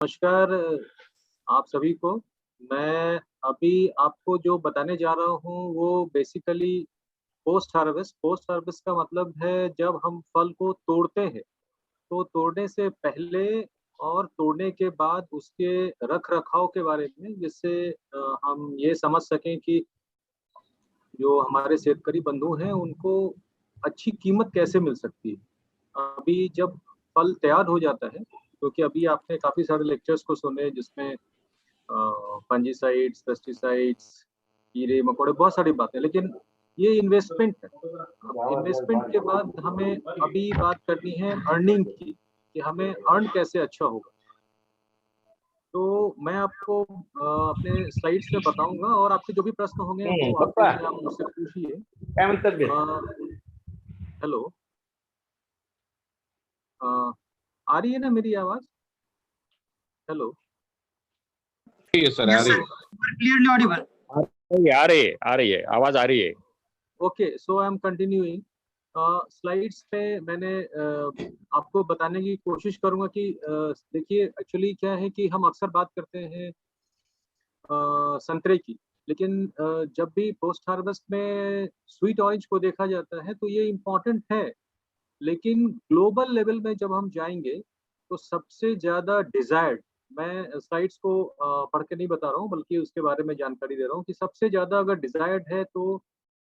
नमस्कार आप सभी को। मैं अभी आपको जो बताने जा रहा हूँ वो बेसिकली पोस्ट हार्वेस्ट का मतलब है जब हम फल को तोड़ते हैं, तो तोड़ने से पहले और तोड़ने के बाद उसके रख-रखाव के बारे में, जिससे हम ये समझ सकें कि जो हमारे शेतकरी बंधु हैं उनको अच्छी कीमत कैसे मिल सकती है। अभी जब फल तैयार हो जाता है, क्योंकि अभी आपने काफ़ी सारे लेक्चर्स को सुने जिसमें फंजीसाइड्स, पेस्टिसाइड्स, कीड़े-मकोड़े बहुत सारी बातें, लेकिन ये इन्वेस्टमेंट है। अब इन्वेस्टमेंट के बाद हमें अभी बात करनी है अर्निंग की, कि हमें अर्न कैसे अच्छा होगा। तो मैं आपको अपने स्लाइड्स में बताऊँगा और आपके जो भी प्रश्न होंगे वो आते पप्पा हुए आप मुझसे पूछिए। काय म्हणतात ते? हेलो अ, आ रही है ना मेरी आवाज़? हेलो? ठीक है सर, आ Yes, रही sir. है। You are clearly audible. आ रही है, आवाज आ रही है। Okay, so I am continuing. Slides पे मैंने आपको बताने की कोशिश करूँगा कि देखिए एक्चुअली क्या है कि हम अक्सर बात करते हैं संतरे की, लेकिन जब भी पोस्ट हार्वेस्ट में स्वीट ऑरेंज को देखा जाता है तो ये इम्पोर्टेंट है, लेकिन ग्लोबल लेवल में जब हम जाएँगे तो सबसे ज़्यादा डिज़ायर्ड, मैं स्लाइड्स को पढ़ के नहीं बता रहा हूँ बल्कि उसके बारे में जानकारी दे रहा हूँ कि सबसे ज़्यादा अगर डिज़ायर्ड है तो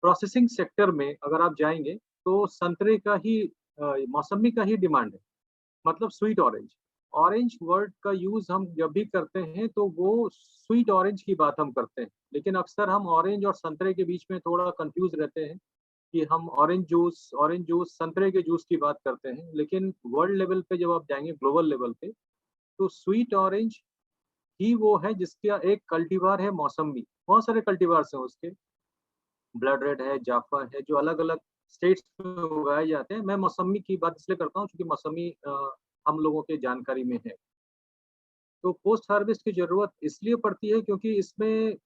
प्रोसेसिंग सेक्टर में अगर आप जाएँगे तो संतरे का ही मौसम्मी का ही डिमांड है, मतलब स्वीट ऑरेंज। ऑरेंज वर्ड का यूज़ हम जब भी करते हैं तो वो स्वीट ऑरेंज की बात हम करते हैं, लेकिन अक्सर हम ऑरेंज और संतरे के बीच में थोड़ा कन्फ्यूज़ रहते हैं कि हम ऑरेंज जूस संतरे के जूस की बात करते हैं, लेकिन वर्ल्ड लेवल पे जब आप जाएँगे ग्लोबल लेवल पे, तो स्वीट ऑरेंज ही वो है जिसका एक कल्टीवार है मौसम्मी। बहुत सारे कल्टीवार्स हैं उसके, ब्लड रेड है, जाफा है, जो अलग-अलग स्टेट्स में उगाए जाते हैं। मैं मौसम्मी की बात इसलिए करता हूँ क्योंकि मौसम्मी हम लोगों के जानकारी में है। तो पोस्ट हार्वेस्ट की ज़रूरत इसलिए पड़ती है क्योंकि इसमें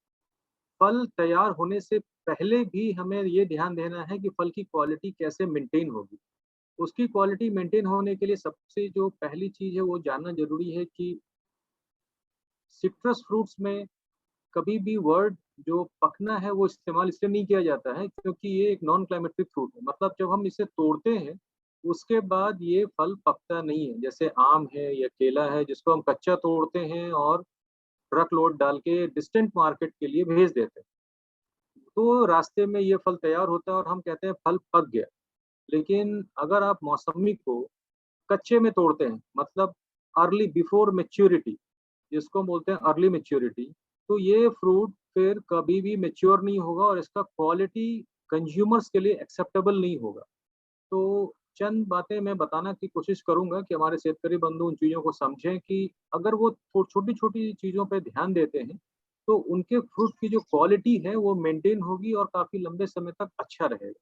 फल तैयार होने से पहले भी हमें ये ध्यान देना है कि फल की क्वालिटी कैसे मेंटेन होगी। उसकी क्वालिटी मेंटेन होने के लिए सबसे जो पहली चीज़ है वो जानना ज़रूरी है कि सिट्रस फ्रूट्स में कभी भी वर्ड जो पकना है वो इस्तेमाल इसलिए नहीं किया जाता है क्योंकि ये एक नॉन क्लाइमेटिक फ्रूट है, मतलब जब हम इसे तोड़ते हैं उसके बाद ये फल पकता नहीं है। जैसे आम है या केला है जिसको हम कच्चा तोड़ते हैं और ट्रक लोड डाल के डिस्टेंट मार्केट के लिए भेज देते हैं, तो रास्ते में ये फल तैयार होता है और हम कहते हैं फल पक गया। लेकिन अगर आप मौसमी को कच्चे में तोड़ते हैं, मतलब अर्ली बिफोर मैच्योरिटी, जिसको हम बोलते हैं अर्ली मैच्योरिटी, तो ये फ्रूट फिर कभी भी मैच्योर नहीं होगा और इसका क्वालिटी कंज्यूमर्स के लिए एक्सेप्टेबल नहीं होगा। तो चंद बातें मैं बताना की कोशिश करूँगा कि हमारे शेतकरी बंधु उन चीज़ों को समझें कि अगर वो छोटी-छोटी चीज़ों पे ध्यान देते हैं, तो उनके फ्रूट की जो क्वालिटी है वो मेंटेन होगी और काफ़ी लंबे समय तक अच्छा रहेगा।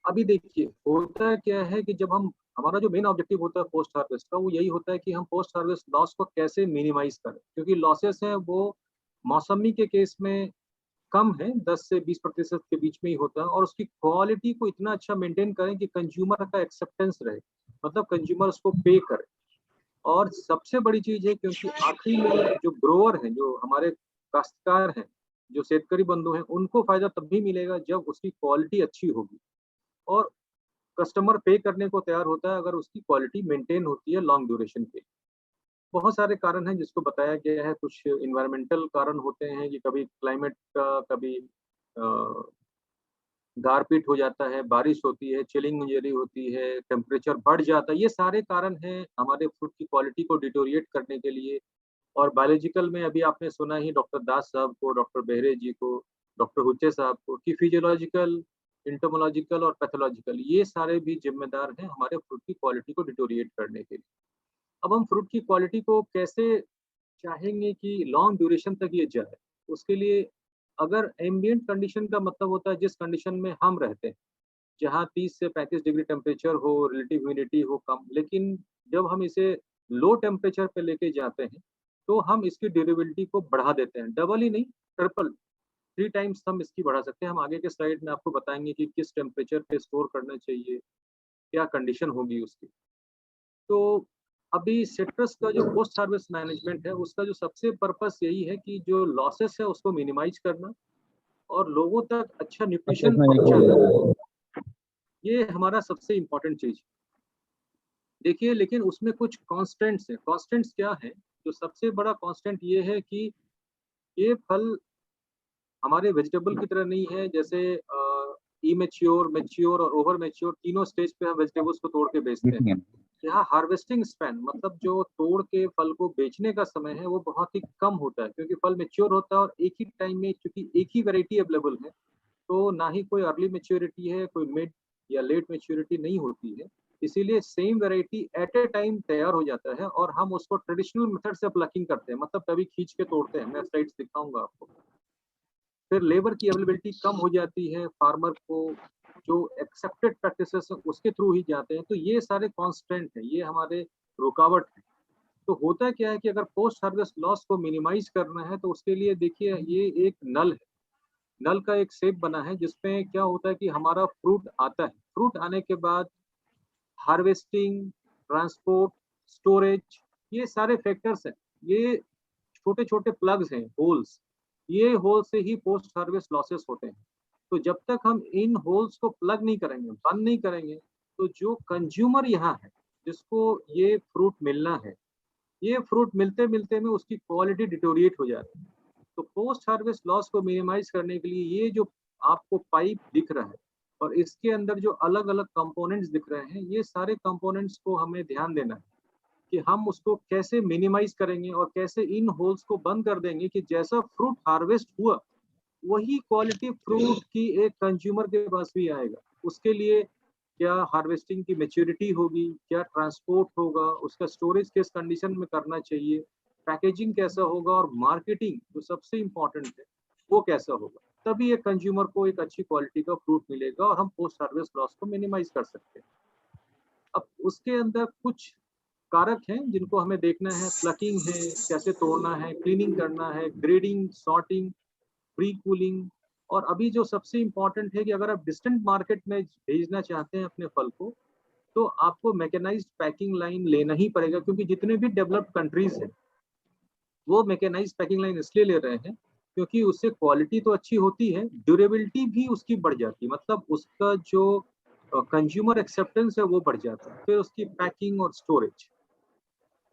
अभी देखिए, होता क्या है कि जब हम हमारा जो मेन ऑब्जेक्टिव होता है पोस्ट हार्वेस्ट का, वो यही होता है कि हम पोस्ट हार्वेस्ट लॉस को कैसे मिनिमाइज़ करें। क्योंकि लॉसेस हैं वो मौसमी के केस में कम है, 10 से 20% के बीच में ही होता है और उसकी क्वालिटी को इतना अच्छा मेंटेन करें कि कंज्यूमर का एक्सेप्टेंस रहे, मतलब कंज्यूमर उसको पे करे। और सबसे बड़ी चीज़ है क्योंकि आखिरी में जो ग्रोवर हैं, जो हमारे काश्तकार हैं, जो शेतकरी बंधु हैं, उनको फ़ायदा तब भी मिलेगा जब उसकी क्वालिटी अच्छी होगी और कस्टमर पे करने को तैयार होता है अगर उसकी क्वालिटी मेंटेन होती है लॉन्ग ड्यूरेशन के। बहुत सारे कारण हैं जिसको बताया गया है, कुछ एनवायरमेंटल कारण होते हैं कि कभी क्लाइमेट का, कभी अ, गारपीट हो जाता है, बारिश होती है, चिलिंग इंजरी होती है, टेम्परेचर बढ़ जाता है, ये सारे कारण हैं हमारे फ्रूट की क्वालिटी को डिटोरिएट करने के लिए। और बायोलॉजिकल में अभी आपने सुना ही डॉक्टर दास साहब को, डॉक्टर बेहरे जी को, डॉक्टर हुच्चे साहब को कि फिजियोलॉजिकल, एंटोमोलॉजिकल और पैथोलॉजिकल ये सारे भी ज़िम्मेदार हैं हमारे फ्रूट की क्वालिटी को डिटोरिएट करने के लिए। अब हम फ्रूट की क्वालिटी को कैसे चाहेंगे कि लॉन्ग ड्यूरेशन तक ये जाए, उसके लिए अगर एम्बिएंट कंडीशन का मतलब होता है जिस कंडीशन में हम रहते हैं, जहाँ 30 से 35 डिग्री टेम्परेचर हो, रिलेटिव ह्यूमिडिटी हो कम, लेकिन जब हम इसे लो टेम्परेचर पे लेके जाते हैं, तो हम इसकी ड्यूरेबिलिटी को बढ़ा देते हैं। डबल ही नहीं, ट्रिपल, 3 टाइम्स हम इसकी बढ़ा सकते हैं। हम आगे के स्लाइड में आपको बताएँगे कि किस टेम्परेचर पे स्टोर करना चाहिए, क्या कंडीशन होगी उसकी। तो अभी सिट्रस का जो पोस्ट हार्वेस्ट मैनेजमेंट है, उसका जो सबसे पर्पस यही है कि जो लॉसेस है उसको मिनिमाइज करना और लोगों तक अच्छा न्यूट्रिशन पहुंचाना, ये हमारा सबसे इम्पोर्टेंट चीज है। देखिए, लेकिन उसमें कुछ कॉन्स्टेंट्स हैं। कॉन्स्टेंट्स क्या है? जो सबसे बड़ा कॉन्स्टेंट ये है कि ये फल हमारे वेजिटेबल की तरह नहीं है, जैसे इमेच्योर, मैच्योर और ओवर मैच्योर तीनों स्टेज पे हम वेजिटेबल्स को तोड़ के बेचते हैं। यहाँ हार्वेस्टिंग स्पैन मतलब जो तोड़ के फल को बेचने का समय है वो बहुत ही कम होता है, क्योंकि फल मैच्योर होता है और एक ही टाइम में, क्योंकि एक ही वैरायटी अवेलेबल है, तो ना ही कोई अर्ली मैच्योरिटी है, कोई मिड या लेट मैच्योरिटी नहीं होती है। इसीलिए same variety at a time तैयार हो जाता है और हम उसको ट्रेडिशनल मेथड से प्लकिंग करते हैं, मतलब कभी खींच के तोड़ते हैं। मैं स्लाइड्स दिखाऊंगा आपको। फिर लेबर की अवेलेबिलिटी कम हो जाती है, फार्मर को जो एक्सेप्टेड प्रैक्टिसेस है उसके थ्रू ही जाते हैं। तो ये सारे कॉन्स्टेंट है, ये हमारे रुकावट है। तो होता क्या है कि अगर पोस्ट हार्वेस्ट लॉस को मिनिमाइज करना है तो उसके लिए देखिए, ये एक नल है। नल का एक शेप बना है जिसमें क्या होता है कि हमारा फ्रूट आता है, फ्रूट आने के बाद हार्वेस्टिंग, ट्रांसपोर्ट, स्टोरेज, ये सारे फैक्टर्स हैं। ये छोटे छोटे प्लग्स हैं, होल्स। ये होल से ही पोस्ट हार्वेस्ट लॉसेस होते हैं। तो जब तक हम इन होल्स को प्लग नहीं करेंगे, बंद नहीं करेंगे, तो जो कंज्यूमर यहाँ है, जिसको ये फ्रूट मिलना है, ये फ्रूट मिलते मिलते में उसकी क्वालिटी डिटोरिएट हो जाती है। तो पोस्ट हार्वेस्ट लॉस को मिनिमाइज करने के लिए ये जो आपको पाइप दिख रहा है और इसके अंदर जो अलग अलग कंपोनेंट्स दिख रहे हैं, ये सारे कंपोनेंट्स को हमें ध्यान देना है कि हम उसको कैसे मिनिमाइज करेंगे और कैसे इन होल्स को बंद कर देंगे कि जैसा फ्रूट हार्वेस्ट हुआ वही क्वालिटी फ्रूट की एक कंज्यूमर के पास भी आएगा। उसके लिए क्या हार्वेस्टिंग की मैच्योरिटी होगी, क्या ट्रांसपोर्ट होगा, उसका स्टोरेज किस कंडीशन में करना चाहिए, पैकेजिंग कैसा होगा और मार्केटिंग जो सबसे इम्पोर्टेंट है वो कैसा होगा, तभी एक कंज्यूमर को एक अच्छी क्वालिटी का फ्रूट मिलेगा और हम पोस्ट हार्वेस्ट लॉस को मिनिमाइज कर सकते हैं। अब उसके अंदर कुछ कारक हैं जिनको हमें देखना है। प्लकिंग है, कैसे तोड़ना है, क्लीनिंग करना है, ग्रेडिंग, सॉर्टिंग, प्री कूलिंग। और अभी जो सबसे इम्पोर्टेंट है कि अगर आप डिस्टेंट मार्केट में भेजना चाहते हैं अपने फल को, तो आपको मैकेनाइज्ड पैकिंग लाइन लेना ही पड़ेगा, क्योंकि जितने भी डेवलप्ड कंट्रीज हैं वो मैकेनाइज्ड पैकिंग लाइन इसलिए ले रहे हैं क्योंकि उससे क्वालिटी तो अच्छी होती है, ड्यूरेबिलिटी भी उसकी बढ़ जाती है, मतलब उसका जो कंज्यूमर एक्सेप्टेंस है वो बढ़ जाता है। फिर उसकी पैकिंग और स्टोरेज।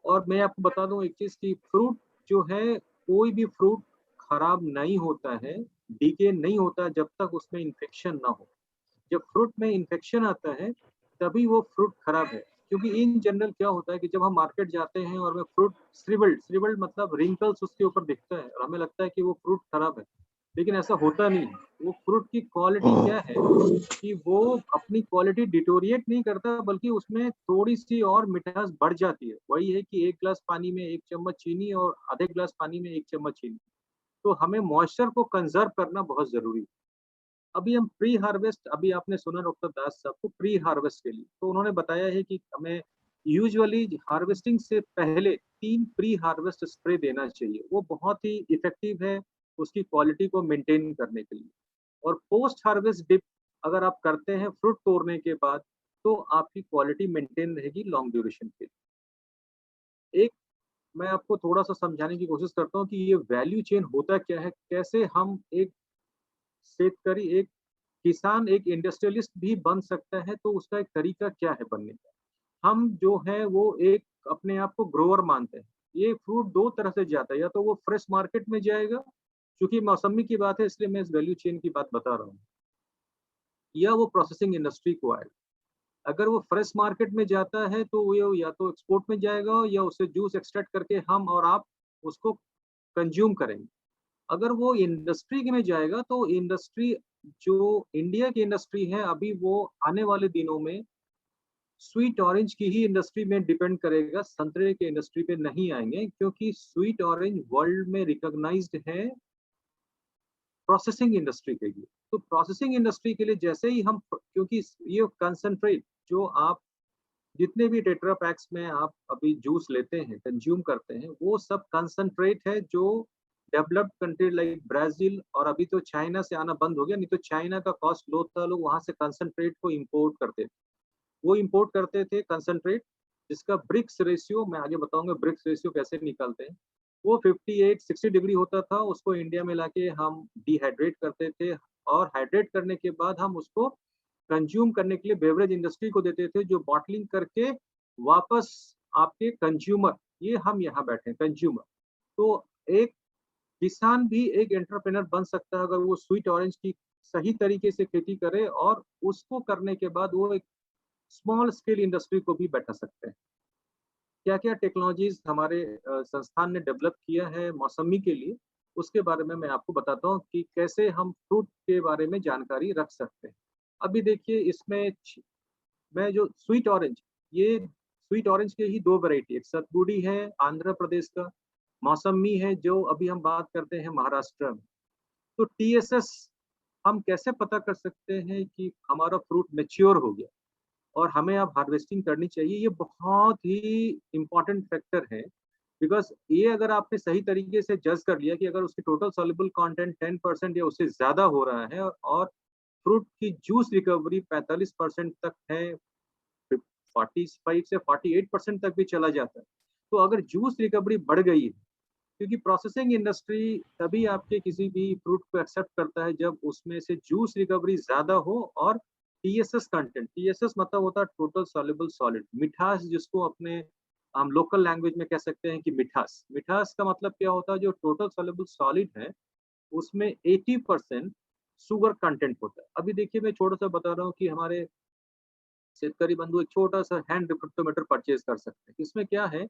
और मैं आपको बता दूं एक चीज की, फ्रूट जो है, कोई भी फ्रूट खराब नहीं होता है, डीके नहीं होता जब तक उसमें इन्फेक्शन ना हो। जब फ्रूट में इन्फेक्शन आता है तभी वो फ्रूट खराब है। क्योंकि इन जनरल क्या होता है कि जब हम मार्केट जाते हैं और वो फ्रूट श्रिवल्ड, श्रिवल्ड मतलब रिंकल्स उसके ऊपर दिखता है और हमें लगता है कि वो फ्रूट खराब है, लेकिन ऐसा होता नहीं है। वो फ्रूट की क्वालिटी क्या है कि वो अपनी क्वालिटी डिटोरिएट नहीं करता, बल्कि उसमें थोड़ी सी और मिठास बढ़ जाती है। वही है कि एक गिलास पानी में एक चम्मच चीनी और आधे गिलास पानी में एक चम्मच चीनी। तो हमें मॉइस्चर को कंजर्व करना बहुत जरूरी है। अभी हम प्री हार्वेस्ट, अभी आपने सुना डॉक्टर दास साहब को प्री हार्वेस्ट के लिए, तो उन्होंने बताया है कि हमें यूजुअली हार्वेस्टिंग से पहले 3 प्री हार्वेस्ट स्प्रे देना चाहिए। वो बहुत ही इफेक्टिव है उसकी क्वालिटी को मेंटेन करने के लिए। और पोस्ट हार्वेस्ट डिप अगर आप करते हैं फ्रूट तोड़ने के बाद, तो आपकी क्वालिटी मेंटेन रहेगी लॉन्ग ड्यूरेशन के लिए। एक मैं आपको थोड़ा सा समझाने की कोशिश करता हूँ कि ये वैल्यू चेन होता क्या है, कैसे हम एक शेतकारी, एक किसान, एक इंडस्ट्रियलिस्ट भी बन सकता है। तो उसका एक तरीका क्या है बनने का? हम जो है वो एक अपने आप को ग्रोअर मानते हैं। ये फ्रूट दो तरह से जाता है, या तो वो फ्रेश मार्केट में जाएगा, क्योंकि मौसमी की बात है इसलिए मैं इस वैल्यू चेन की बात बता रहा हूँ, या वो प्रोसेसिंग इंडस्ट्री को आएगा। अगर वो फ्रेश मार्केट में जाता है तो वो या तो एक्सपोर्ट में जाएगा या उसे जूस एक्सट्रैक्ट करके हम और आप उसको कंज्यूम करेंगे। अगर वो इंडस्ट्री में जाएगा तो इंडस्ट्री, जो इंडिया की इंडस्ट्री है अभी, वो आने वाले दिनों में स्वीट ऑरेंज की ही इंडस्ट्री में डिपेंड करेगा, संतरे के इंडस्ट्री पे नहीं आएंगे, क्योंकि स्वीट ऑरेंज वर्ल्ड में रिकॉग्नाइज्ड है प्रोसेसिंग इंडस्ट्री के लिए। तो प्रोसेसिंग इंडस्ट्री के लिए जैसे ही हम, क्योंकि ये कंसंट्रेट जो आप जितने भी टेट्रा पैक्स में आप अभी जूस लेते हैं, कंज्यूम करते हैं, वो सब कंसंट्रेट है जो डेवलप्ड कंट्री लाइक ब्राजील और अभी तो चाइना से आना बंद हो गया, नहीं तो चाइना का कॉस्ट लो था, लोग वहां से कंसंट्रेट को इंपोर्ट करते थे। वो इंपोर्ट करते थे कंसंट्रेट जिसका ब्रिक्स रेशियो मैं आगे बताऊंगा, ब्रिक्स रेशियो कैसे निकालते हैं। वो 58-60 डिग्री होता था, उसको इंडिया में लाके हम डिहाइड्रेट करते थे, और हाइड्रेट करने के बाद हम उसको कंज्यूम करने के लिए बेवरेज इंडस्ट्री को देते थे, जो बॉटलिंग करके वापस आपके कंज्यूमर, ये हम यहाँ बैठे हैं कंज्यूमर। तो एक किसान भी एक एंटरप्रेन्योर बन सकता है अगर वो स्वीट ऑरेंज की सही तरीके से खेती करे, और उसको करने के बाद वो एक स्मॉल स्केल इंडस्ट्री को भी बैठा सकते हैं। क्या क्या टेक्नोलॉजीज हमारे संस्थान ने डेवलप किया है मौसमी के लिए, उसके बारे में मैं आपको बताता हूँ कि कैसे हम फ्रूट के बारे में जानकारी रख सकते हैं। अभी देखिए इसमें मैं जो स्वीट ऑरेंज, ये स्वीट ऑरेंज के ही दो वैरायटी, एक सतगुड़ी है आंध्र प्रदेश का, मौसमी है जो अभी हम बात करते हैं महाराष्ट्र में। तो टीएसएस हम कैसे पता कर सकते हैं कि हमारा फ्रूट मैच्योर हो गया और हमें अब हार्वेस्टिंग करनी चाहिए, ये बहुत ही इम्पोर्टेंट फैक्टर है। बिकॉज ये अगर आपने सही तरीके से जज कर लिया कि अगर उसकी टोटल सॉल्युबल कंटेंट 10% या उससे ज्यादा हो रहा है, और फ्रूट की जूस रिकवरी 45% तक है, 45 से 48% तक भी चला जाता है, तो अगर जूस रिकवरी बढ़ गई है, क्योंकि प्रोसेसिंग इंडस्ट्री तभी आपके किसी भी फ्रूट को एक्सेप्ट करता है जब उसमें से जूस रिकवरी ज्यादा हो, और टीएसएस कंटेंट, टीएसएस मतलब होता है टोटल सॉल्युबल सॉलिड, मिठास जिसको अपने हम लोकल लैंग्वेज में कह सकते हैं कि मिठास, मिठास का मतलब क्या होता है, जो टोटल सॉल्युबल सॉलिड है उसमें 80% शुगर कंटेंट होता है। अभी देखिए मैं छोटा सा बता रहा हूँ कि हमारे शेतकरी बंधु एक छोटा सा हैंड रिफ्रेक्टोमीटर परचेज कर सकते हैं। इसमें क्या है,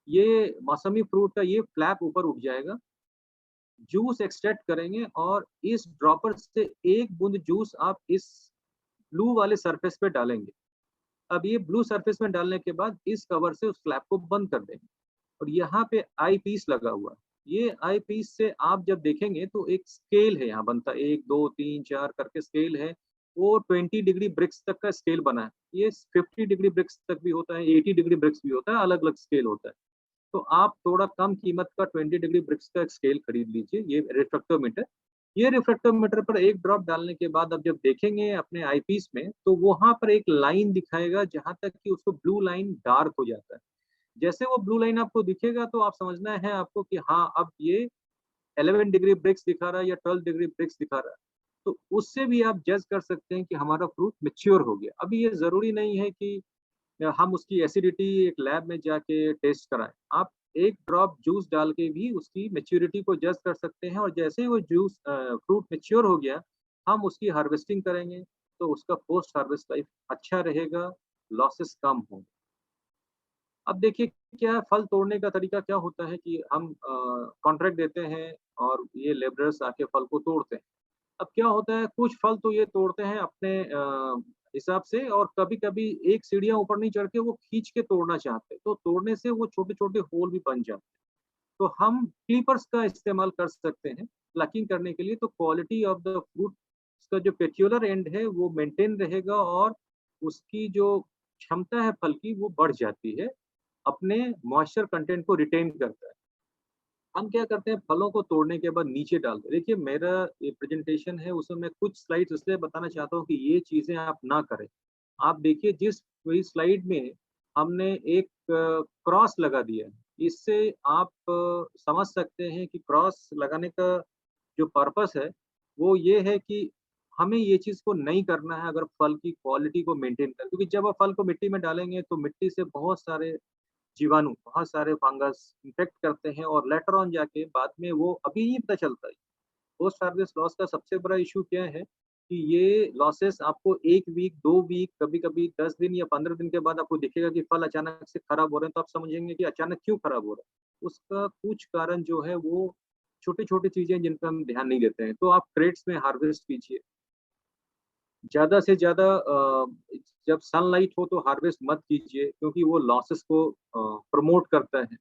ये मौसमी फ्रूट का ये फ्लैप ऊपर उठ जाएगा, जूस एक्सट्रैक्ट करेंगे, और इस ड्रॉपर से एक बूंद जूस आप इस ब्लू वाले सरफेस पे डालेंगे। अब ये ब्लू सरफेस में डालने के बाद इस कवर से उस फ्लैप को बंद कर देंगे, और यहाँ पे आई पीस लगा हुआ है। ये आई पीस से आप जब देखेंगे तो एक स्केल है यहाँ बनता है, 1 2 3 4 करके स्केल है, वो 20 डिग्री ब्रिक्स तक का स्केल बना है। ये 50 डिग्री ब्रिक्स तक भी होता है, 80 डिग्री ब्रिक्स भी होता है, अलग अलग स्केल होता है। तो आप थोड़ा कम कीमत का 20 डिग्री ब्रिक्स का एक स्केल खरीद लीजिए, ये रिफ्रेक्टोमीटर। ये रिफ्रेक्टोमीटर पर एक ड्रॉप डालने के बाद अब जब देखेंगे अपने आईपीस में, तो वहां पर एक लाइन दिखाएगा जहां तक कि उसको ब्लू लाइन डार्क हो जाता है। जैसे वो ब्लू लाइन आपको दिखेगा तो आप समझना है आपको कि हाँ अब ये 11 डिग्री ब्रिक्स दिखा रहा है या 12 डिग्री ब्रिक्स दिखा रहा है। तो उससे भी आप जज कर सकते हैं कि हमारा फ्रूट मेच्योर हो गया। अभी ये जरूरी नहीं है कि हम उसकी एसिडिटी एक लैब में जाके टेस्ट कराएं। आप एक ड्रॉप जूस डाल के भी उसकी मेच्योरिटी को जज कर सकते हैं, और जैसे ही वो जूस फ्रूट मेच्योर हो गया, हम उसकी हार्वेस्टिंग करेंगे, तो उसका पोस्ट हार्वेस्ट लाइफ अच्छा रहेगा, लॉसेस कम होंगे। अब देखिए क्या है, फल तोड़ने का तरीका क्या होता है कि हम कॉन्ट्रैक्ट देते हैं और ये लेबरर्स आके फल को तोड़ते हैं। अब क्या होता है, कुछ फल तो ये तोड़ते हैं अपने हिसाब से, और कभी-कभी एक सीढ़ियाँ ऊपर नहीं चढ़ के वो खींच के तोड़ना चाहते हैं, तो तोड़ने से वो छोटे-छोटे होल भी बन जाते हैं। तो हम क्लिपर्स का इस्तेमाल कर सकते हैं प्लकिंग करने के लिए, तो क्वालिटी ऑफ द फ्रूट, उसका जो पेट्यूलर एंड है वो मेंटेन रहेगा, और उसकी जो क्षमता है फल की वो बढ़ जाती है, अपने मॉइस्चर कंटेंट को रिटेन करता है। हम क्या करते हैं, फलों को तोड़ने के बाद नीचे डाल दो। देखिए मेरा ये प्रेजेंटेशन है, उसमें मैं कुछ स्लाइड्स इसलिए बताना चाहता हूँ कि ये चीजें आप ना करें। आप देखिए जिस वही स्लाइड में हमने एक क्रॉस लगा दिया है, इससे आप समझ सकते हैं कि क्रॉस लगाने का जो पर्पस है वो ये है कि हमें ये चीज को नहीं करना है अगर फल की क्वालिटी को मेंटेन कर, क्योंकि जब आप फल को मिट्टी में डालेंगे तो मिट्टी से बहुत सारे जीवाणु, बहुत सारे फंगस इन्फेक्ट करते हैं, और लेटर ऑन जाके बाद में वो अभी नहीं पता चलता है। पोस्ट हार्वेस्ट लॉस का सबसे बड़ा इशू क्या है कि ये लॉसेस आपको 1 वीक 2 वीक, कभी कभी 10 दिन या 15 दिन के बाद आपको दिखेगा कि फल अचानक से खराब हो रहे हैं, तो आप समझेंगे कि अचानक क्यों खराब हो रहा है। उसका कुछ कारण जो है वो छोटी छोटी चीजें जिन पर हम ध्यान नहीं देते हैं। तो आप क्रेट्स में हार्वेस्ट कीजिए, ज्यादा से ज्यादा जब सनलाइट हो तो हार्वेस्ट मत कीजिए, क्योंकि वो लॉसेस को प्रमोट करता है।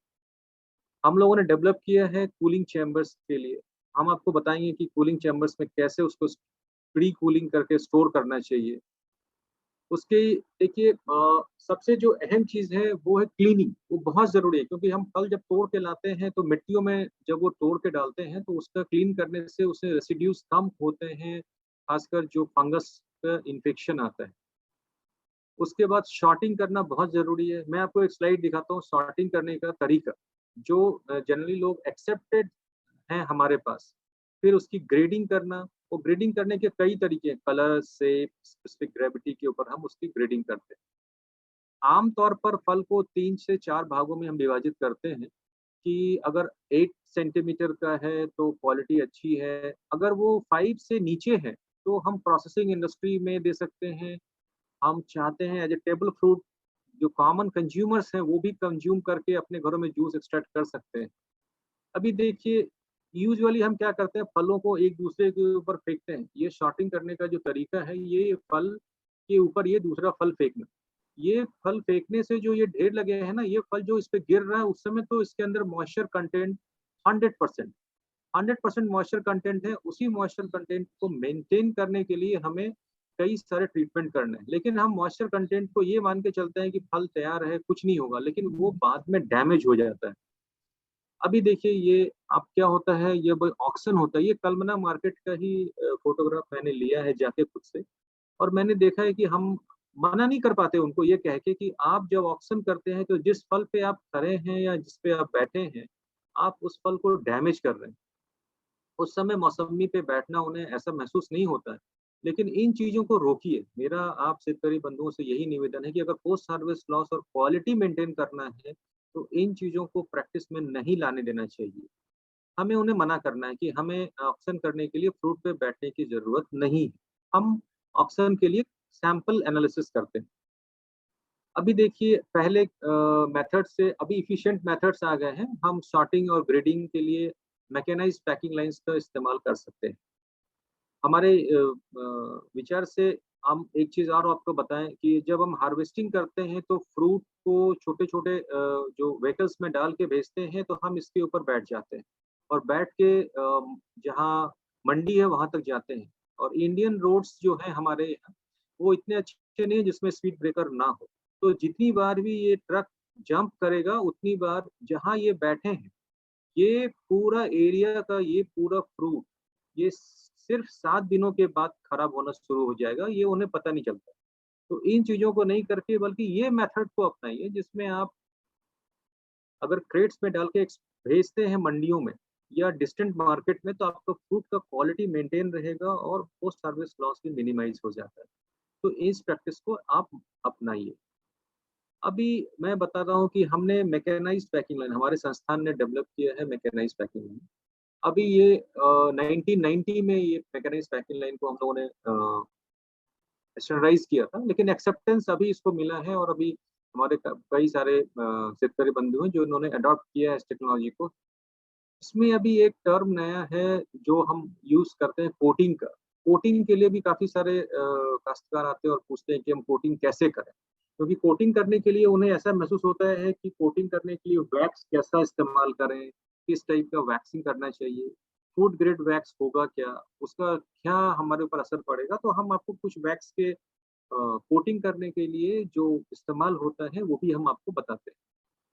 हम लोगों ने डेवलप किया है कूलिंग चैम्बर्स के लिए। हम आपको बताएंगे कि कूलिंग चैम्बर्स में कैसे उसको प्री कूलिंग करके स्टोर करना चाहिए। उसके देखिए सबसे जो अहम चीज है वो है क्लीनिंग, वो बहुत जरूरी है, क्योंकि हम फल जब तोड़ के लाते हैं तो मिट्टियों में जब वो तोड़ के डालते हैं तो उसका क्लीन करने से उससे रेसिड्यूज कम होते हैं, खासकर जो फंगस का इन्फेक्शन आता है। उसके बाद शॉर्टिंग करना बहुत ज़रूरी है। मैं आपको एक स्लाइड दिखाता हूँ शॉर्टिंग करने का तरीका, जो जनरली लोग एक्सेप्टेड हैं हमारे पास। फिर उसकी ग्रेडिंग करना, वो ग्रेडिंग करने के कई तरीके हैं, कलर, शेप, स्पेसिफिक ग्रेविटी के ऊपर हम उसकी ग्रेडिंग करते हैं। आम तौर पर फल को 3 से 4 भागों में हम विभाजित करते हैं कि अगर 8 सेंटीमीटर का है तो क्वालिटी अच्छी है, अगर वो 5 से नीचे है तो हम प्रोसेसिंग इंडस्ट्री में दे सकते हैं। हम चाहते हैं एज ए टेबल फ्रूट जो कॉमन कंज्यूमर्स हैं वो भी कंज्यूम करके अपने घरों में जूस एक्सट्रैक्ट कर सकते हैं। अभी देखिए यूजुअली हम क्या करते हैं, फलों को एक दूसरे के ऊपर फेंकते हैं। ये शॉर्टिंग करने का जो तरीका है, ये फल के ऊपर ये दूसरा फल फेंकना। ये फल फेंकने से जो ये ढेर लगे हैं ना, ये फल जो इस पे गिर रहा है उस समय तो इसके अंदर मॉइस्चर कंटेंट 100% 100% मॉइस्चर कंटेंट है। उसी मॉइस्चर कंटेंट को मेंटेन करने के लिए हमें कई सारे ट्रीटमेंट करने हैं। लेकिन हम मॉइस्चर कंटेंट को ये मान के चलते हैं कि फल तैयार है, कुछ नहीं होगा, लेकिन वो बाद में डैमेज हो जाता है। अभी देखिए ये अब क्या होता है, ये ऑक्शन होता है, ये कलमना मार्केट का ही फोटोग्राफ मैंने लिया है जाके खुद से। और मैंने देखा है कि हम मना नहीं कर पाते उनको ये कह के कि आप जब ऑक्शन करते हैं तो जिस फल पे आप खड़े हैं या जिस पे आप बैठे हैं, आप उस फल को डैमेज कर रहे हैं। उस समय मौसम्मी पे बैठना उन्हें ऐसा महसूस नहीं होता है। लेकिन इन चीज़ों को रोकिए। मेरा आप शेतकरी बंधुओं से यही निवेदन है कि अगर पोस्ट हार्वेस्ट लॉस और क्वालिटी मेंटेन करना है, तो इन चीज़ों को प्रैक्टिस में नहीं लाने देना चाहिए। हमें उन्हें मना करना है कि हमें ऑक्शन करने के लिए फ्रूट पे बैठने की ज़रूरत नहीं है। हम ऑक्शन के लिए सैंपल एनालिसिस करते हैं। अभी देखिए पहले मेथड से अभी एफिशिएंट मेथड्स आ गए हैं। हम सॉर्टिंग और ग्रेडिंग के लिए मैकेनाइज्ड पैकिंग लाइन्स का इस्तेमाल कर सकते हैं। हमारे विचार से हम एक चीज़ और आपको बताएँ कि जब हम हार्वेस्टिंग करते हैं तो फ्रूट को छोटे-छोटे जो व्हीकल्स में डाल के भेजते हैं तो हम इसके ऊपर बैठ जाते हैं और बैठ के जहाँ मंडी है वहाँ तक जाते हैं। और इंडियन रोड्स जो हैं हमारे यहाँ, वो इतने अच्छे नहीं हैं जिसमें स्पीड ब्रेकर ना हो। तो जितनी बार भी ये ट्रक जंप करेगा उतनी बार जहाँ ये बैठे हैं, ये पूरा एरिया का ये पूरा फ्रूट ये सिर्फ 7 दिनों के बाद खराब होना शुरू हो जाएगा, ये उन्हें पता नहीं चलता। तो इन चीज़ों को नहीं करके बल्कि ये मेथड को अपनाइए जिसमें आप अगर क्रेट्स में डाल के भेजते हैं मंडियों में या डिस्टेंट मार्केट में, तो आपका फ्रूट का क्वालिटी मेंटेन रहेगा और पोस्ट हार्वेस्ट लॉस भी मिनिमाइज़ हो जाता है। तो इस प्रैक्टिस को आप अपनाइए। अभी मैं बता रहा हूँ कि हमने मैकेनाइज्ड पैकिंग लाइन हमारे संस्थान ने डेवलप किया है मैकेनाइज्ड पैकिंग लाइन। अभी ये 1990 में ये मैकेनाइज्ड पैकिंग लाइन को हम लोगों ने स्टैंडर्डाइज़ किया था, लेकिन एक्सेप्टेंस अभी इसको मिला है और अभी हमारे कई सारे शेतकरी बंधु हैं जो इन्होंने अडॉप्ट किया है इस टेक्नोलॉजी को। इसमें अभी एक टर्म नया है जो हम यूज़ करते हैं कोटिंग का। कोटिंग के लिए भी काफ़ी सारे काश्तकार आते हैं और पूछते हैं कि हम कोटिंग कैसे करें? क्योंकि कोटिंग करने के लिए उन्हें ऐसा महसूस होता है कि कोटिंग करने के लिए वैक्स कैसा इस्तेमाल करें, किस टाइप का वैक्सिंग करना चाहिए, फूड ग्रेड वैक्स होगा क्या? उसका क्या हमारे ऊपर असर पड़ेगा? तो हम आपको कुछ वैक्स के कोटिंग करने के लिए जो इस्तेमाल होता है, वो भी हम आपको बताते हैं।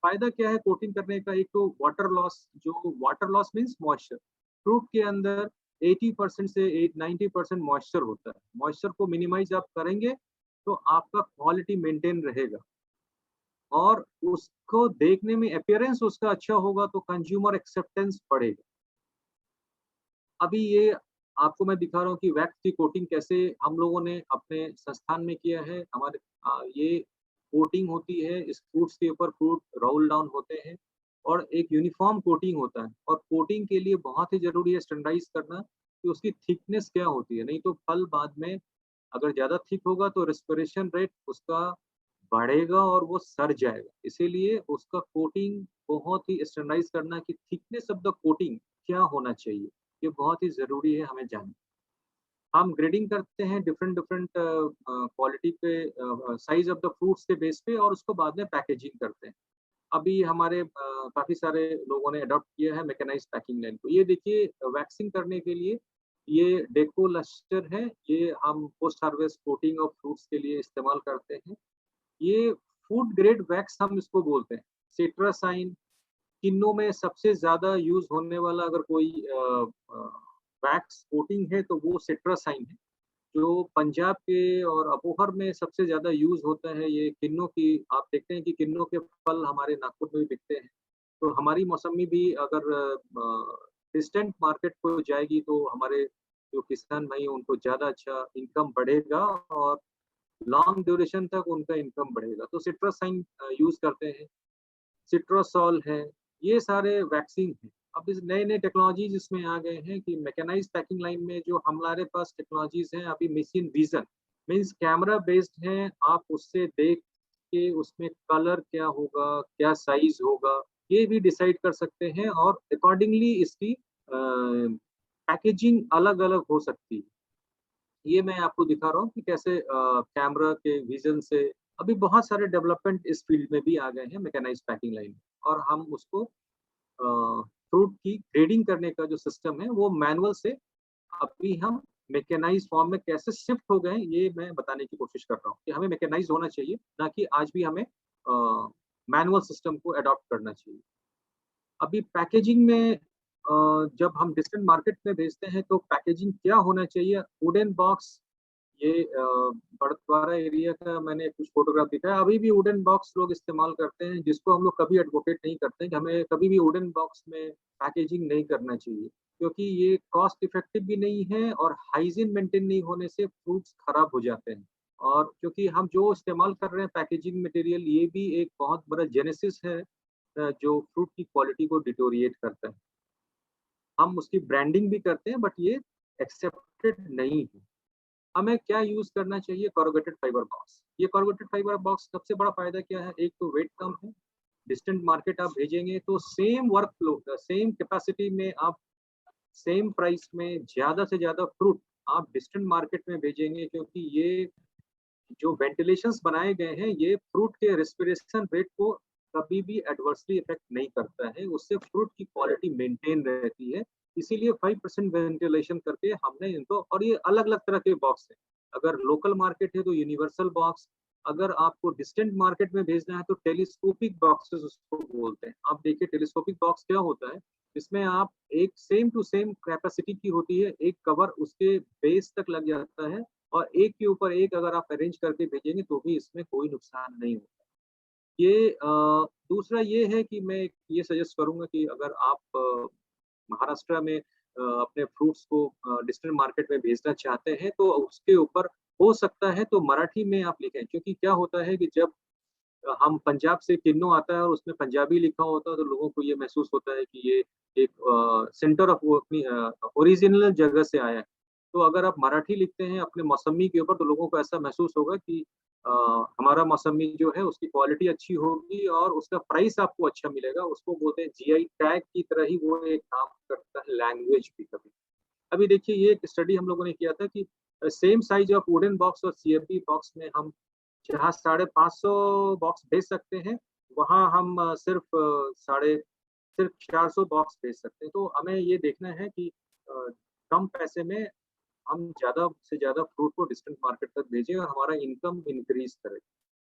फ़ायदा क्या है कोटिंग करने का? एक तो water loss means moisture. Fruit के अंदर 80% से 90% मॉइस्चर होता है। मॉइस्चर को मिनिमाइज़ आप करेंगे, तो आपका क्वालिटी मेंटेन रहेगा और उसको देखने में अपीयरेंस उसका अच्छा होगा, तो कंज्यूमर एक्सेप्टेंस बढ़ेगा। अभी ये आपको मैं दिखा रहा हूँ कि वैक्स की कोटिंग कैसे हम लोगों ने अपने संस्थान में किया है। हमारे ये कोटिंग होती है, इस फ्रूट्स के ऊपर फ्रूट रोल डाउन होते हैं और एक यूनिफ़ॉर्म कोटिंग होता है और कोटिंग के लिए बहुत ही ज़रूरी है स्टैंडर्डाइज़ करना कि उसकी थिकनेस क्या होती है, नहीं तो फल बाद में अगर ज़्यादा थिक होगा तो रेस्पिरेशन रेट उसका बढ़ेगा और वो सड़ जाएगा। इसीलिए उसका कोटिंग बहुत ही स्टैंडर्डाइज़ करना कि थिकनेस ऑफ द कोटिंग क्या होना चाहिए, ये बहुत ही ज़रूरी है हमें जानना। हम ग्रेडिंग करते हैं डिफरेंट डिफरेंट क्वालिटी पे साइज़ ऑफ द फ्रूट्स के बेस पे और उसको बाद में पैकेजिंग करते हैं। अभी हमारे काफ़ी सारे लोगों ने अडॉप्ट किया है मैकेनाइज्ड पैकिंग लाइन को। ये देखिए वैक्सिंग करने के लिए ये डेकोलस्टर है, ये हम post harvest coating of fruits के लिए इस्तेमाल करते हैं। ये फूड ग्रेड वैक्स हम इसको बोलते हैं। सिट्रासाइन किन्नों में सबसे ज़्यादा यूज़ होने वाला अगर कोई वैक्स कोटिंग है तो वो सिट्रासाइन है, जो पंजाब के और अबोहर में सबसे ज़्यादा यूज़ होता है ये किन्नू की। आप देखते हैं कि किन्नू के फल हमारे नागपुर में भी बिकते हैं। तो हमारी मौसम्मी भी अगर डिस्टेंट मार्केट को जाएगी तो हमारे जो किसान भाई हैं उनको ज़्यादा अच्छा इनकम बढ़ेगा और लॉन्ग ड्यूरेशन तक उनका इनकम बढ़ेगा। तो सिट्रासाइन यूज़ करते हैं, सिट्रासॉल है, ये सारे वैक्सीन हैं। अब इस नए-नए टेक्नोलॉजीज़ इसमें आ गए हैं कि मैकेनाइज़्ड पैकिंग लाइन में जो हमारे पास टेक्नोलॉजीज़ हैं अभी machine vision means camera based हैं, आप उससे देख के उसमें कलर क्या होगा, क्या साइज़ होगा, ये भी डिसाइड कर सकते हैं और अकॉर्डिंगली इसकी पैकेजिंग अलग-अलग हो सकती है। ये मैं आपको दिखा रहा हूँ कि कैसे कैमरा के विज़न से अभी बहुत सारे डेवलपमेंट इस फील्ड में भी आ गए हैं मैकेनाइज़्ड पैकिंग लाइन में और हम उसको फ्रूट की ग्रेडिंग करने का जो सिस्टम है वो मैनुअल से अभी हम मैकेनाइज्ड फॉर्म में कैसे शिफ्ट हो गए हैं, ये मैं बताने की कोशिश कर रहा हूँ कि हमें मैकेनाइज्ड होना चाहिए, ना कि आज भी हमें मैनुअल सिस्टम को अडॉप्ट करना चाहिए। अभी पैकेजिंग में जब हम डिस्टेंट मार्केट में भेजते हैं तो पैकेजिंग क्या होना चाहिए? वुडन बॉक्स ये बड़द्वारा एरिया का मैंने कुछ फ़ोटोग्राफ दिखाया। अभी भी वुडन बॉक्स लोग इस्तेमाल करते हैं, जिसको हम लोग कभी एडवोकेट नहीं करते हैं कि हमें कभी भी वुडन बॉक्स में पैकेजिंग नहीं करना चाहिए, क्योंकि ये कॉस्ट इफ़ेक्टिव भी नहीं है और हाइजीन मेंटेन नहीं होने से फ्रूट्स खराब हो जाते हैं। और क्योंकि हम जो इस्तेमाल कर रहे हैं पैकेजिंग मटेरियल, ये भी एक बहुत बड़ा जेनेसिस है जो फ्रूट की क्वालिटी को डिटोरिएट करता है। हम उसकी ब्रांडिंग भी करते हैं बट ये एक्सेप्टेड नहीं है। हमें क्या यूज़ करना चाहिए? Corrugated fibre box. ये कोरुगेटेड फाइबर बॉक्स सबसे बड़ा फ़ायदा क्या है? एक तो वेट कम है, डिस्टेंट मार्केट आप भेजेंगे तो same work flow same capacity में आप सेम प्राइस में ज़्यादा से ज़्यादा फ्रूट आप डिस्टेंट मार्केट में भेजेंगे, क्योंकि ये जो वेंटिलेशंस बनाए गए हैं, ये फ्रूट के रेस्पिरेशन रेट को कभी भी एडवर्सली इफेक्ट नहीं करता है, उससे फ्रूट की क्वालिटी मेंटेन रहती है। इसीलिए 5% वेंटिलेशन करके हमने इनको, और ये अलग-अलग तरह के बॉक्स हैं। अगर लोकल मार्केट है तो यूनिवर्सल बॉक्स, अगर आपको डिस्टेंट मार्केट में भेजना है तो टेलीस्कोपिक बॉक्सेस उसको बोलते हैं। आप देखिए टेलीस्कोपिक बॉक्स क्या होता है, इसमें आप एक सेम टू सेम कैपेसिटी की होती है, एक कवर उसके बेस तक लग जाता है और एक के ऊपर एक अगर आप अरेंज करके भेजेंगे तो भी इसमें कोई नुकसान नहीं होगा। ये दूसरा ये है कि मैं ये सजेस्ट करूँगा कि अगर आप महाराष्ट्र में अपने फ्रूट्स को डिस्टेंट मार्केट में भेजना चाहते हैं तो उसके ऊपर हो सकता है तो मराठी में आप लिखें, क्योंकि क्या होता है कि जब हम पंजाब से किन्नू आता है और उसमें पंजाबी लिखा होता है तो लोगों को ये महसूस होता है कि ये एक सेंटर ऑफ वो अपनी ओरिजिनल जगह से आया है। तो अगर आप मराठी लिखते हैं अपने मौसम्मी के ऊपर तो लोगों को ऐसा महसूस होगा कि अ, हमारा मौसम्मी जो है उसकी क्वालिटी अच्छी होगी और उसका प्राइस आपको अच्छा मिलेगा। उसको बोलते हैं जीआई टैग की तरह ही वो एक काम करता है लैंग्वेज भी कभी। अभी देखिए ये एक स्टडी हम लोगों ने किया था कि same size of wooden box और सीएफबी बॉक्स में हम जहाँ 550 बॉक्स भेज सकते हैं, वहाँ हम सिर्फ 400 बॉक्स भेज सकते हैं। तो हमें ये देखना है कि अ, कम पैसे में हम ज़्यादा से ज़्यादा फ्रूट को डिस्टेंट मार्केट तक भेजें और हमारा इनकम इंक्रीज़ करें।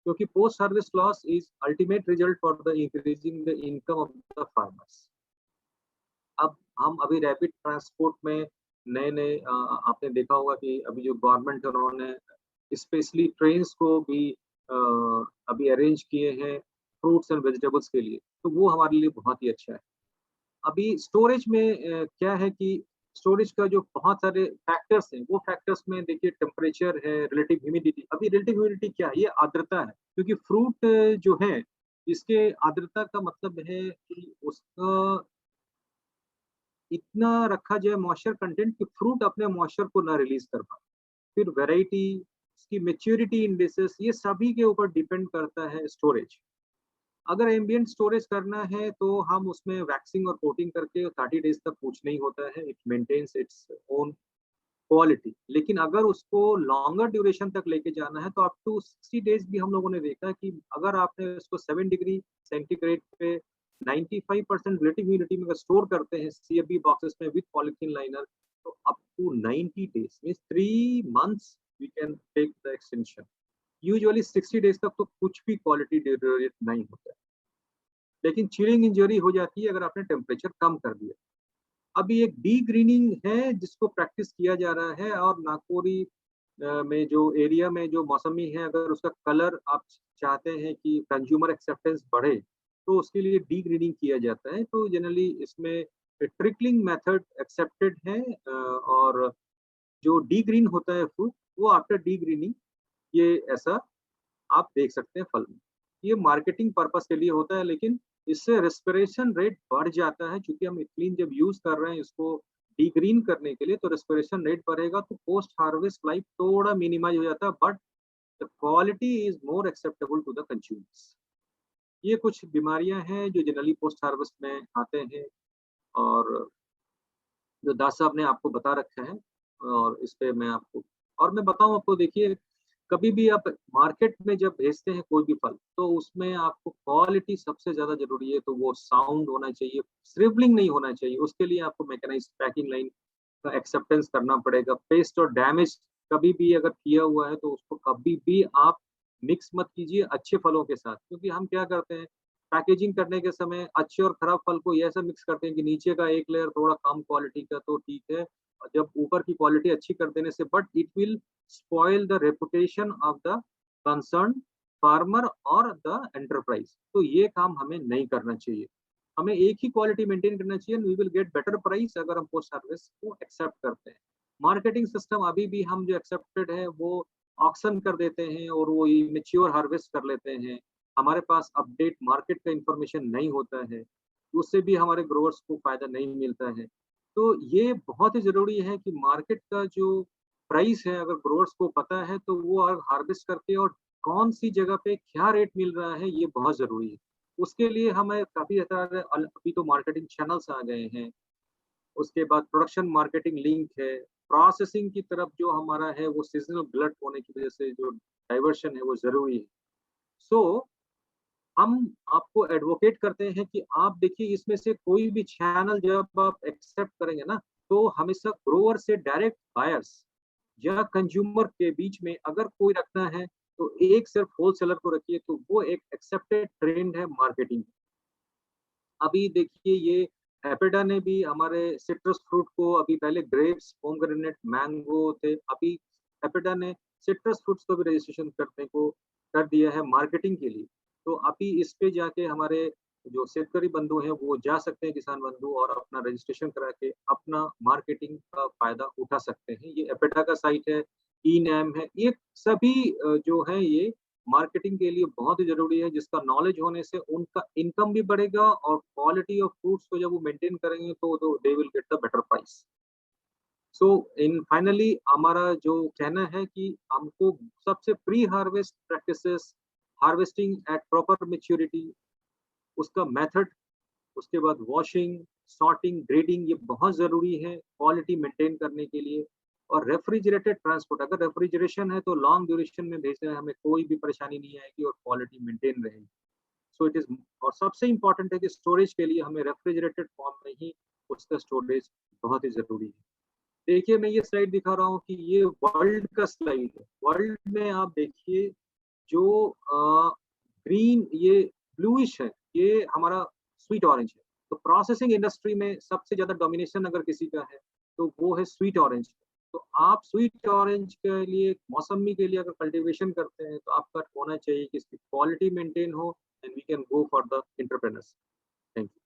क्योंकि post harvest loss is ultimate result for the increasing the income of the farmers. अब हम अभी रैपिड ट्रांसपोर्ट में नए-नए आपने देखा होगा कि अभी जो गवर्नमेंट है उन्होंने स्पेशली ट्रेन्स को भी अ, अभी अरेंज किए हैं फ्रूट्स एंड वेजिटेबल्स के लिए, तो वो हमारे लिए बहुत ही अच्छा है। अभी स्टोरेज में क्या है कि स्टोरेज का जो बहुत सारे फैक्टर्स हैं, वो फैक्टर्स में देखिए टेम्परेचर है, रिलेटिव ह्यूमिडिटी। अभी रिलेटिव ह्यूमिडिटी क्या है? ये आर्द्रता है, क्योंकि फ्रूट जो है, इसके आर्द्रता का मतलब है कि उसका इतना रखा जाए मॉइस्चर कंटेंट कि फ्रूट अपने मॉइस्चर को ना रिलीज कर पाए। फिर वैरायटी, इसकी मैच्योरिटी इंडिसेस, ये सभी के ऊपर डिपेंड करता है स्टोरेज। अगर एम्बिएंट स्टोरेज करना है तो हम उसमें वैक्सिंग और कोटिंग करके 30 डेज तक कुछ नहीं होता है, it maintains its own quality. लेकिन अगर उसको लॉन्गर ड्यूरेशन तक लेके जाना है तो अप टू 60 डेज भी हम लोगों ने देखा कि अगर आपने उसको 7 डिग्री सेंटीग्रेड पे 95% रिलेटिव ह्यूमिडिटी में अगर स्टोर करते हैं सीएफबी बॉक्सेस में विद पॉलिथीन लाइनर, तो up to 90 days means 3 months we can take the extension. Usually 60 days तक तो कुछ भी क्वालिटी डिटोरिएट नहीं होता है, लेकिन चिलिंग इंजरी हो जाती है अगर आपने टेम्परेचर कम कर दिया। अभी एक डी ग्रीनिंग है जिसको प्रैक्टिस किया जा रहा है और नागपुरी में जो एरिया में जो मौसमी है, अगर उसका कलर आप चाहते हैं कि कंज्यूमर एक्सेप्टेंस बढ़े, तो उसके लिए डी ग्रीनिंग किया जाता है। तो जनरली इसमें ट्रिकलिंग मेथड एक्सेप्टेड है, और जो डी ग्रीन होता है फ्रूट, वो आफ्टर डी ग्रीनिंग ये ऐसा आप देख सकते हैं फल में। ये मार्केटिंग पर्पस के लिए होता है, लेकिन इससे रेस्पिरेशन रेट बढ़ जाता है, क्योंकि हम इथिलीन जब यूज कर रहे हैं इसको डीग्रीन करने के लिए, तो रेस्पिरेशन रेट बढ़ेगा, तो पोस्ट हार्वेस्ट लाइफ थोड़ा मिनिमाइज हो जाता है, but the quality is more acceptable to the consumers. ये कुछ बीमारियां हैं जो जनरली पोस्ट हार्वेस्ट में आते हैं, और जो दास साहब ने आपको बता रखा है, और इस पे मैं आपको और मैं बताऊं आपको, देखिए कभी भी आप मार्केट में जब भेजते हैं कोई भी फल, तो उसमें आपको क्वालिटी सबसे ज्यादा जरूरी है, तो वो साउंड होना चाहिए, श्रिवलिंग नहीं होना चाहिए। उसके लिए आपको मैकेनाइज्ड पैकिंग लाइन का एक्सेप्टेंस करना पड़ेगा। पेस्ट और डैमेज कभी भी अगर किया हुआ है तो उसको कभी भी आप मिक्स मत कीजिए अच्छे फलों के साथ, क्योंकि हम क्या करते हैं, पैकेजिंग करने के समय अच्छे और खराब फल को ये ऐसा मिक्स करते हैं कि नीचे का एक लेयर थोड़ा कम क्वालिटी का तो ठीक है, और जब ऊपर की क्वालिटी अच्छी कर देने से, but it will spoil the reputation of the concern farmer और द एंटरप्राइज। तो ये काम हमें नहीं करना चाहिए। हमें एक ही क्वालिटी मेंटेन करना चाहिए, we will get better price अगर हम पोस्ट हार्वेस्ट को एक्सेप्ट करते हैं। मार्केटिंग सिस्टम अभी भी हम जो एक्सेप्टेड है वो ऑक्शन कर देते हैं, और वो मेच्योर हार्वेस्ट कर लेते हैं। हमारे पास अपडेट मार्केट का इंफॉर्मेशन नहीं होता है, उससे भी हमारे ग्रोअर्स को फायदा नहीं मिलता है। तो ये बहुत ही जरूरी है कि मार्केट का जो प्राइस है, अगर ग्रोअर्स को पता है, तो वो अगर हार्वेस्ट करके और कौन सी जगह पे क्या रेट मिल रहा है, ये बहुत जरूरी है। उसके लिए हमें काफी सारे अभी तो मार्केटिंग चैनल्स आ गए हैं। उसके बाद प्रोडक्शन मार्केटिंग लिंक है। प्रोसेसिंग की तरफ जो हमारा है वो सीजनल ग्लट होने की वजह से जो डाइवर्शन है वो जरूरी है। सो हम आपको एडवोकेट करते हैं कि आप देखिए इसमें से कोई भी चैनल जब आप एक्सेप्ट करेंगे ना, तो हमेशा ग्रोअर से डायरेक्ट बायर्स या कंज्यूमर के बीच में अगर कोई रखना है, तो एक सिर्फ होलसेलर को रखिए, तो वो एक एक्सेप्टेड ट्रेंड है मार्केटिंग। अभी देखिए ये एपेडा ने भी हमारे सिट्रस फ्रूट को, अभी पहले ग्रेप्स, पोमग्रेनेट, मैंगो थे, अभी एपेडा ने सिट्रस फ्रूट्स को भी रजिस्ट्रेशन करने को कर दिया है मार्केटिंग के लिए। तो अभी इस पे जाके हमारे जो शेतकरी बंधु हैं वो जा सकते हैं, किसान बंधु, और अपना रजिस्ट्रेशन करा के अपना मार्केटिंग का फायदा उठा सकते हैं। ये एपेडा का साइट है, ई नैम है, ये सभी जो है ये मार्केटिंग के लिए बहुत ही जरूरी है, जिसका नॉलेज होने से उनका इनकम भी बढ़ेगा, और क्वालिटी ऑफ फ्रूट्स को जब वो मेंटेन करेंगे तो they will get the better price. So in finally हमारा जो कहना है कि हमको सबसे pre harvest practices, harvesting at proper maturity, उसका मेथड, उसके बाद वॉशिंग, सॉर्टिंग, ग्रेडिंग, ये बहुत ज़रूरी है क्वालिटी मेंटेन करने के लिए। और रेफ्रिजरेटेड ट्रांसपोर्ट, अगर रेफ्रिजरेशन है तो लॉन्ग ड्यूरेशन में भेजने में हमें कोई भी परेशानी नहीं आएगी और क्वालिटी मेंटेन रहेगी। सो इट इज़, और सबसे इम्पोर्टेंट है कि स्टोरेज के लिए हमें रेफ्रिजरेटेड फॉर्म में ही उसका स्टोरेज बहुत ही ज़रूरी है। देखिए मैं ये स्लाइड दिखा रहा हूँ कि ये वर्ल्ड का स्लाइड है। वर्ल्ड में आप देखिए जो ग्रीन, ये ब्लूइश है, ये हमारा स्वीट ऑरेंज है। तो प्रोसेसिंग इंडस्ट्री में सबसे ज्यादा डोमिनेशन अगर किसी का है तो वो है स्वीट ऑरेंज। तो आप स्वीट ऑरेंज के लिए, मौसमी के लिए अगर कल्टीवेशन करते हैं, तो आपका होना चाहिए कि इसकी क्वालिटी मेंटेन हो, and we can go for the entrepreneurs. Thank you.